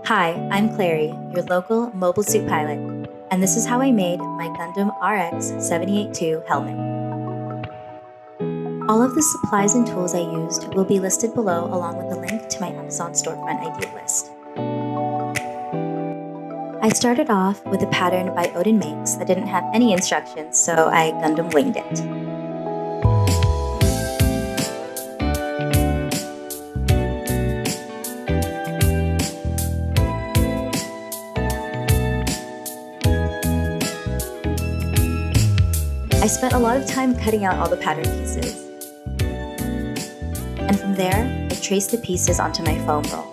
Hi, I'm Clary, your local mobile suit pilot, and this is how I made my Gundam RX 782 helmet. All of the supplies and tools I used will be listed below along with a link to my Amazon storefront idea list. I started off with a pattern by Odin Makes that didn't have any instructions, so I Gundam winged it. I spent a lot of time cutting out all the pattern pieces. And from there, I traced the pieces onto my foam roll.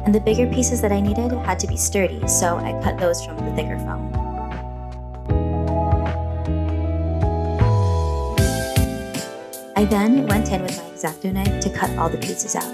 And the bigger pieces that I needed had to be sturdy, so I cut those from the thicker foam. I then went in with my X-Acto knife to cut all the pieces out.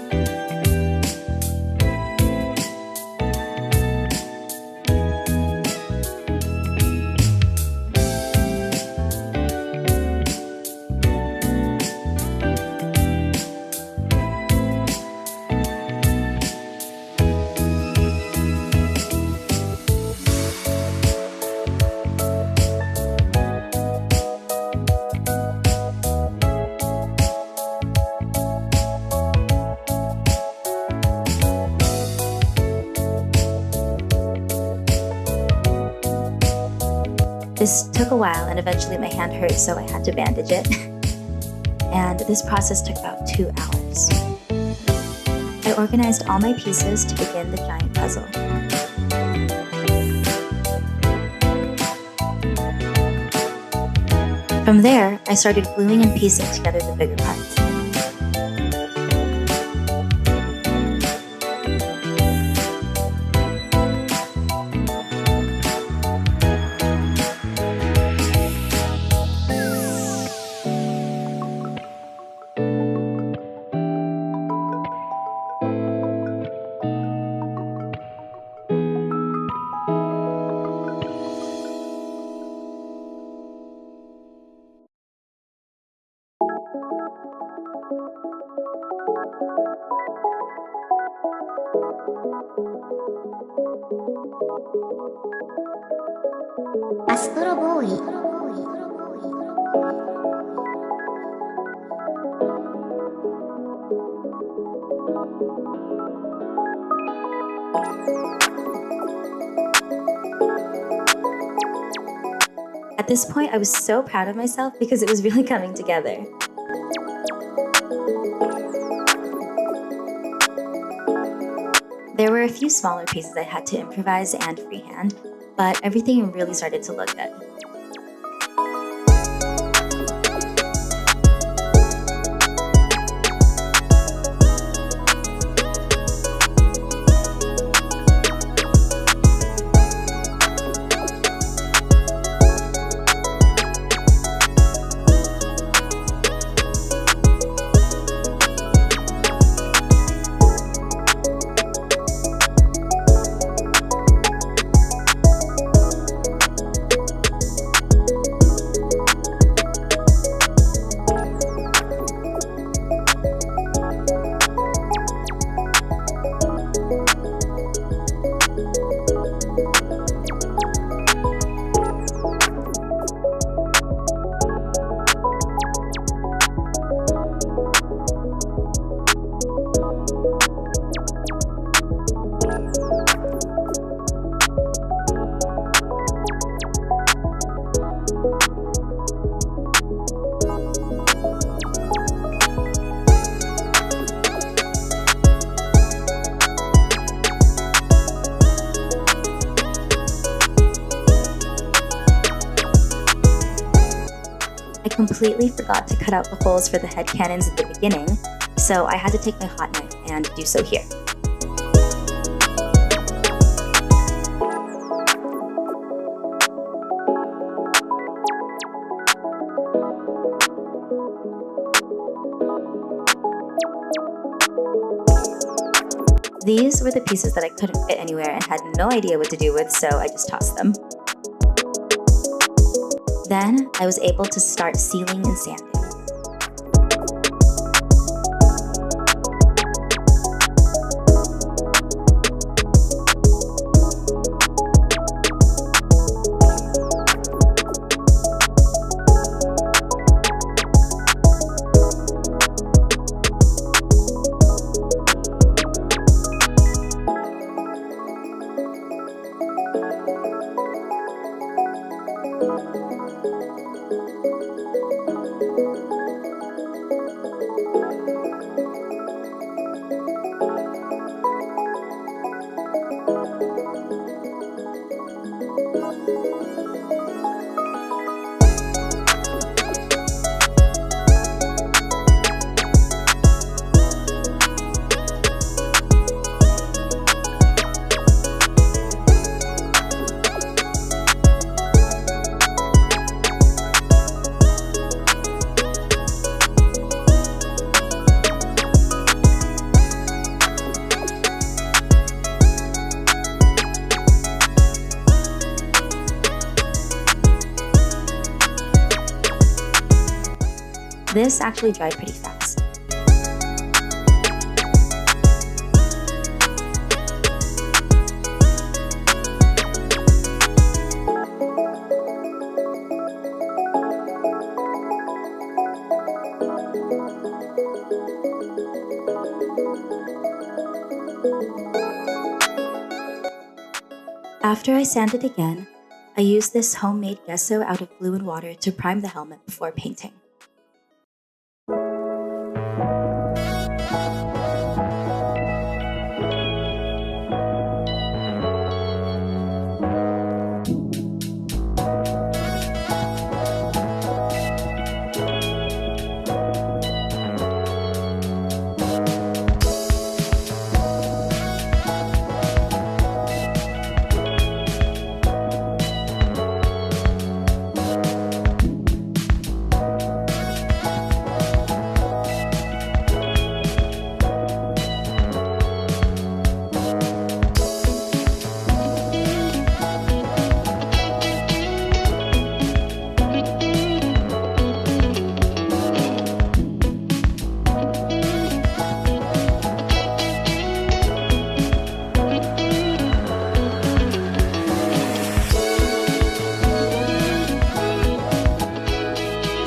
This took a while and eventually my hand hurt, so I had to bandage it. And this process took about 2 hours. I organized all my pieces to begin the giant puzzle. From there, I started gluing and piecing together the bigger parts. Astro Boy. At this point, I was so proud of myself because it was really coming together. There were a few smaller pieces I had to improvise and freehand, but everything really started to look good. I completely forgot to cut out the holes for the head cannons at the beginning, so I had to take my hot knife and do so here. These were the pieces that I couldn't fit anywhere and had no idea what to do with, so I just tossed them. Then I was able to start sealing and sanding. This actually dried pretty fast. After I sanded again, I used this homemade gesso out of glue and water to prime the helmet before painting.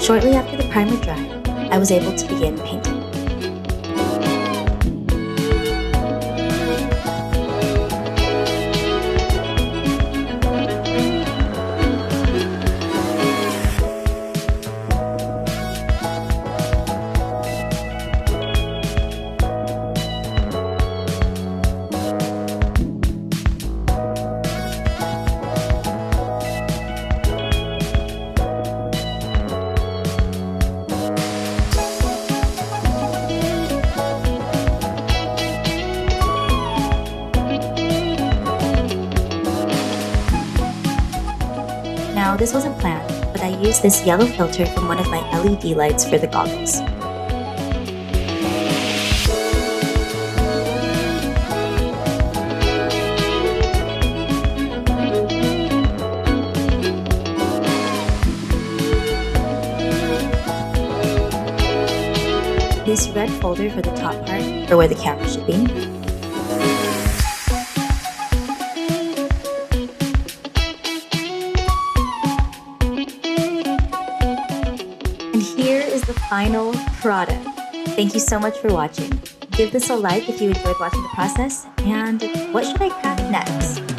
Shortly after the primer dried, I was able to begin painting. Now, this wasn't planned, but I used this yellow filter from one of my LED lights for the goggles. This red folder for the top part, or where the camera should be. Here is the final product. Thank you so much for watching. Give this a like if you enjoyed watching the process, and what should I craft next?